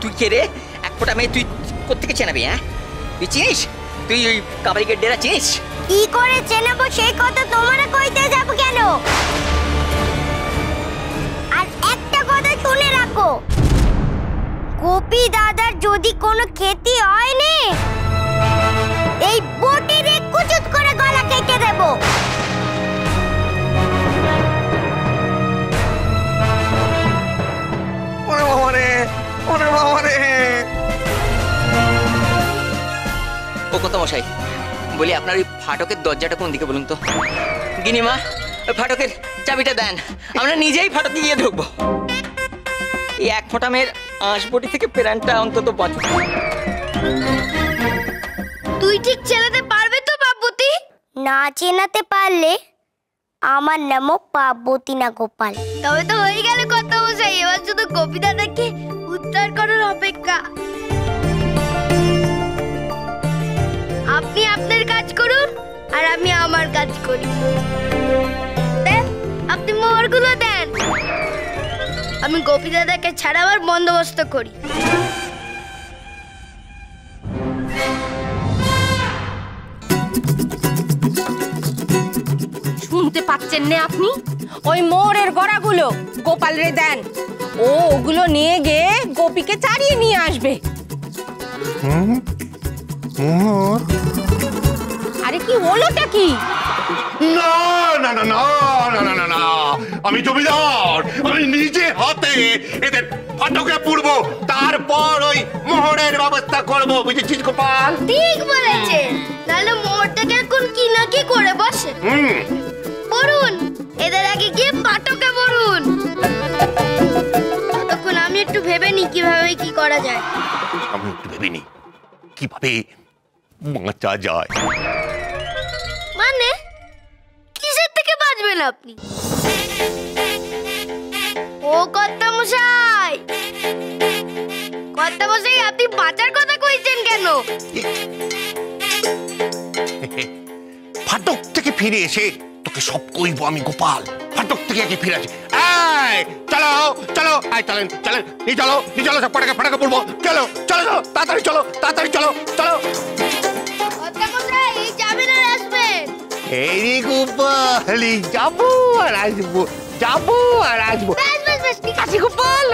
তুই কে রে? এক ফোঁটা মেয়ে তুই কোত্থেকে চেনাবি? হ্যাঁ, তুই চিনিস? তুই ওই কাবালিকের ডেরা চিনিস? কি করে চেনাবো সেই কথা তোমরা কইতে যাব কেন? আর একটা কথা শুনে রাখো, গোপী দাদার যদি কোনো ক্ষতি হয় নে, এই বটির কুচুত করে গলা কেটে দেব। ওরে বাবা রে, ওরে বাবা রে। ও কথা মশাই, বলি আপনার ওই ফাটকের দরজাটা কোন দিকে বলুন তো? গিনিমা, ফাটকের চাবিটা দেন, আমরা নিজেই ফাটকে গিয়ে ঢুকবো। এই এক ফোঁটা মেয়ের আঁশবটি থেকে প্রাণটা অন্তত বাঁচবে। তুই ঠিক চেনাতে পারবে তো পার্বতী? না চেনাতে পারলে আমার নামও পার্বতী না গোপাল। তবে তো হয়ে গেল কথা মশাই, এবার শুধু গোপী দাদাকে উদ্ধার করার অপেক্ষা। আপনি আপনার কাজ করুন আর আমি আমার কাজ করি। দেন, আপনি মোহরগুলো দেন, আমি গোপী দাদাকে ছাড়াবার বন্দোবস্ত করি। শুনতে পাচ্ছেন না আপনি? ওই মোহরের গড়াগুলো গোপাল রে দেন, ও ওগুলো নিয়ে গিয়ে গোপীকে চারিয়ে নিয়ে আসবে। মোহর? আরে কি হলোটা কি? না না না না না না না না, আমি জমিদার, আমি নিজে হাতে এদের ফাটকে পুরবো, তারপর ওই মোহরের ব্যবস্থা করবো, বুঝেছিস গোপাল? ঠিক বলেছেন, তাহলে মোহরটাকে এখন কি না কি করে বসে। বরুন, এদের আগে গিয়ে ফাটকে বরুন, তখন আমি একটু ভেবে নি কিভাবে কি করা যায়। আমি একটু ভেবে নি কিভাবে বাঁচা যায়। মানে কিসের থেকে বাঁচবেন আপনি? ও কর্তামশাই, কর্তামশাই, আপনি বাঁচার কথা কইছেন কেন? ফাটক থেকে ফিরে এসে তোকে সব কইব আমি গোপাল। ফাটক থেকে কি ফিরে আসে? চলো চলো, চলেন চলেন, নিয়ে চলো নিয়ে চলো, সব ফাটাকে ফাটাকে পড়বো। চলো চলো চলো, তাড়াতাড়ি চলো তাড়াতাড়ি চলো চলো। কর্তামশাই, এই যাবেন আর আসবেন? এই রে গোপাল, যাবো আর আসবো, যাবো আর আসবো। বেশ বেশ বেশ, ঠিক আছে গোপাল।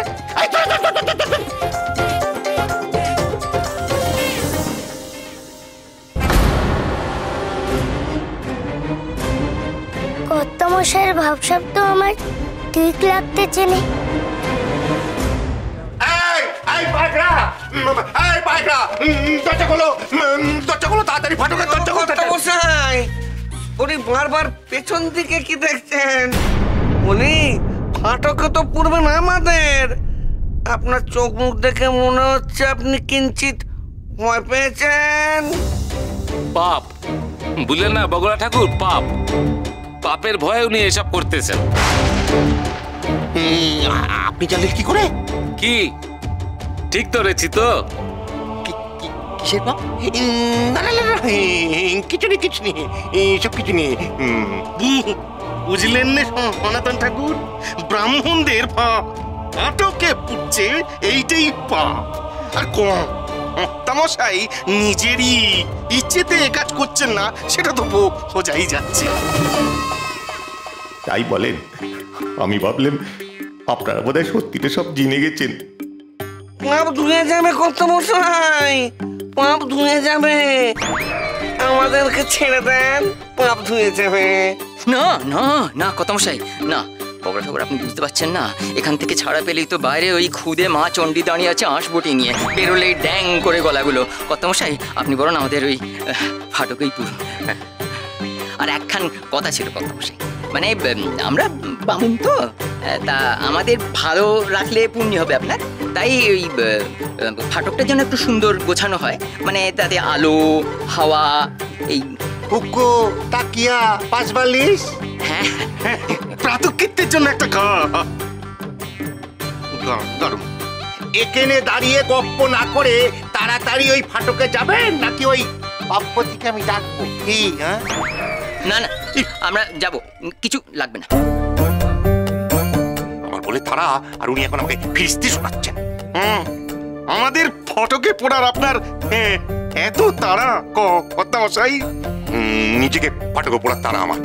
কর্তামশাইয়ের ভাবসাব তো আমার ঠিক লাগতেছে না। তাড়াতাড়ি ফাটকের দরজা খোলো। মশাই, উনি বারবার পেছন দিকে কি দেখছেন? উনি ফাটকে তো পুরবে না আমাদের। আপনার চোখ মুখ দেখে মনে হচ্ছে আপনি কিঞ্চিত ভয় পেয়েছেন। পাপ বুঝলেন না বগলা ঠাকুর, পাপ, পাপের ভয়ে উনি এসব করতেছেন। আপনি জানলেন কি করে? কি ঠিক ধরেছি তো? কিসের পাপ? না না না, কিছু নেই কিছু নেই, সব কিছু নেই। বুঝলেন না সনাতন ঠাকুর, ব্রাহ্মণদের পাপ ফাটকে পুড়ছে, এইটাই পাপ। আর কর্তামশাই নিজেরই ইচ্ছেতে এ কাজ করছেন না, সেটা তো বোঝাই যাচ্ছে। তাই বলেন? আমি ভাবলাম আপনারা বোধহয় সত্যিটা সব জেনে গেছেন। পাপ ধুয়ে যাবে কর্তামশাই, পাপ ধুয়ে যাবে। আমাদেরকে ছেড়ে দেন, পাপ ধুয়ে যাবে। না না না কর্তামশাই, না। বগলা ঠাকুর, আপনি বুঝতে পারছেন না, এখান থেকে ছাড়া পেলেই তো বাইরে ওই খুদে মা চণ্ডী দাঁড়িয়ে আছে আঁশবটি নিয়ে, বেরোলেই ড্যাং করে গলাগুলো। কর্তামশাই, আপনি বরং আমাদের ওই ফাটকেই পুরুন। আর একখান কথা ছিল কর্তামশাই, মানে আমরা বামুন তো, তা আমাদের ভালো রাখলে পুণ্য হবে আপনার। তাই ওই ফাটকটা যেন একটু সুন্দর গোছানো হয়, মানে তাতে আলো হাওয়া, এই হুক্কো তাকিয়া পাঁচ বালিশ। হ্যাঁ, প্রাতকৃত্যের জন্য একটা গরম। এখানে দাঁড়িয়ে গপ্প না করে তাড়াতাড়ি ওই ফাটকে যাবেন, নাকি ওই পার্বতীকে আমি ডাকবো? কি? না না, আমরা যাব, কিছু লাগবে না। আমার বলে তারা, আর উনি এখন আমাকে ফিরিস্তি শোনাচ্ছেন। আমাদের ফটকে পড়ার আপনার এত তাড়া কর্তামশাই? নিজেকে ফটকে পড়ার তারা আমার।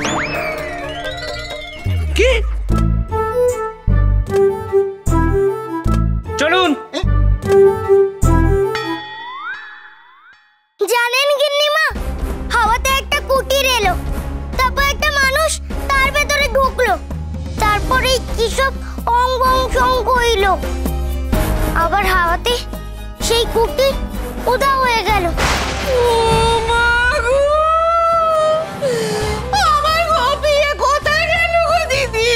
কি? চলুন। জানেন গিন্নিমা, হাওয়াতে একটা কুটির এলো, তারপর একটা মানুষ তার ভেতরে ঢুকলো, তারপরে কি সব অং বং সং হইল, আবার হাওয়াতে সেই কুটির উধাও হয়ে গেল। আমার গোপী কোথায় গেল গো দিদি?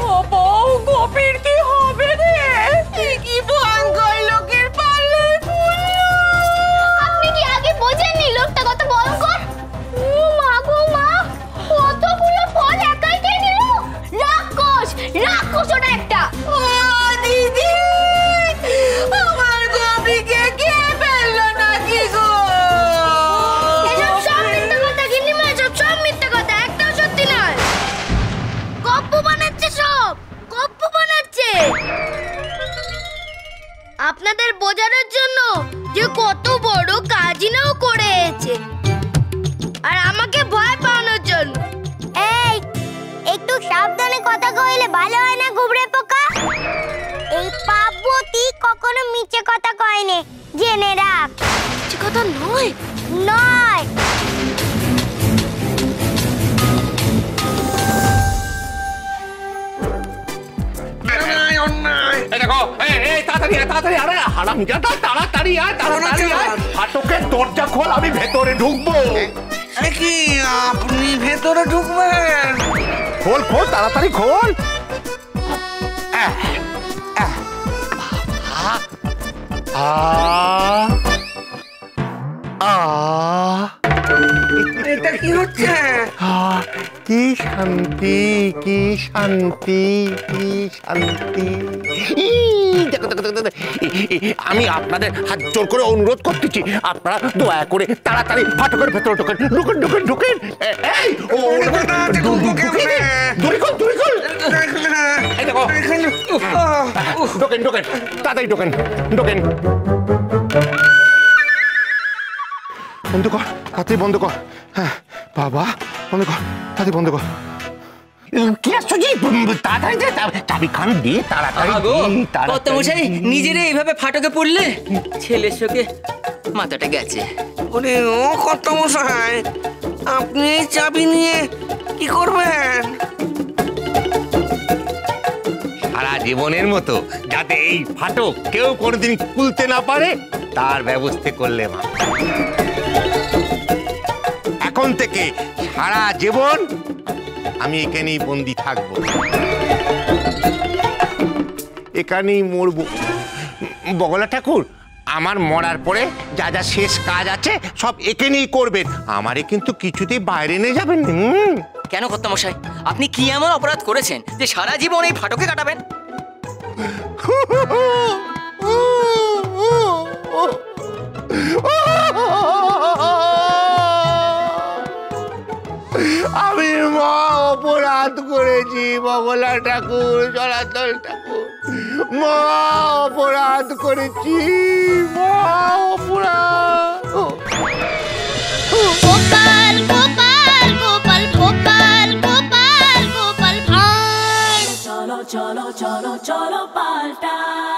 ও বউ, গোপীর কি হবে রে? কি ভয়ঙ্কর লোকের পাল্লে পড়লো। আপনি কি আগে বোঝেননি লোকটা কত ভয়ঙ্কর? ও মা গো মা, কতগুলো ফল একাই খেয়ে নিল। রাক্ষস, রাক্ষস ওটা একটা। ও দিদি, আমার গোপীকে কে ফেললো নাকি গো? এসব সব মিথ্যা কথা গিন্নিমা, এসব সব মিথ্যা কথা, একটাও সত্যি নয়। গপ্প বানাচ্ছে সব, গপ্প বানাচ্ছে আপনাদের বোঝানোর জন্য যে কত বড় কাজই নাও করেছে, আর আমাকে ভয় পাওয়ানোর জন্য। এই, একটু সাবধানে কথা কইলে ভালো হয় না গুবরে পোকা? এই পাপবতী কখনো মিছে কথা কয়নি, জেনে রাখ। মিছে কথা নয়, নয়। অন্যায়, অন্যায়। এই দেখো, এই তাড়াতাড়ি আয়, তাড়াতাড়ি আরে হারামজাদা, তাড়াতাড়ি আয়, তাড়াতাড়ি আয়। ফাটকের দরজা খোল, আমি ভেতরে ঢুকবো। এ কি, আপনি ভেতরে ঢুকবেন? খোল খোল, তাড়াতাড়ি খোল। এটা কি হচ্ছে? কি শান্তি, কি শান্তি, কি শান্তি। দেখো দেখো দেখো, আমি আপনাদের হাত জোর করে অনুরোধ করতেছি, আপনারা দয়া করে তাড়াতাড়ি ফাটকের ভেতরে ঢোকেন, ঢুকেন ঢুকেন ঢুকেন। এই ও দূরে খোল, দূরে খোল। এই দেখো, ঢোকেন ঢোকেন, তাড়াতাড়ি ঢোকেন ঢোকেন। বন্ধ কর, তাড়াতাড়ি বন্ধ কর। হ্যাঁ বাবা, বন্ধ কর, তাড়াতাড়ি বন্ধ কর। কি আসছি, তাড়াতাড়ি দে, চাবি খান দে, তাড়াতাড়ি কর্তামশাই নিজেরে এইভাবে ফাটকে পড়লে ছেলের চোখে মাথাটা গেছে। ওরে ও কর্তামশাই, আপনি এই চাবি নিয়ে কি করবেন? সারা জীবনের মতো যাতে এই ফাটক কেউ কোনোদিন খুলতে না পারে তার ব্যবস্থা করলে মা। এখন থেকে সারা জীবন আমি এখানেই বন্দি থাকবো, এখানেই মরবো। বগলা ঠাকুর, আমার মরার পরে যা যা শেষ কাজ আছে সব এখানেই করবেন, আমারে কিন্তু কিছুতেই বাইরে নিয়ে যাবেন। কেন কর্তামশাই, আপনি কি এমন অপরাধ করেছেন যে সারা জীবন এই ফাটকে কাটাবেন? আমি মা অপরাধ করেছি বগলা ঠাকুর, জলাতল ঠাকুর, মা অপরাধ করেছি, মা অপরাধ। গোপাল গোপাল গোপাল গোপাল গোপাল গোপাল ভাঁড়। চলো চলো চলো চলো পাল্টাই।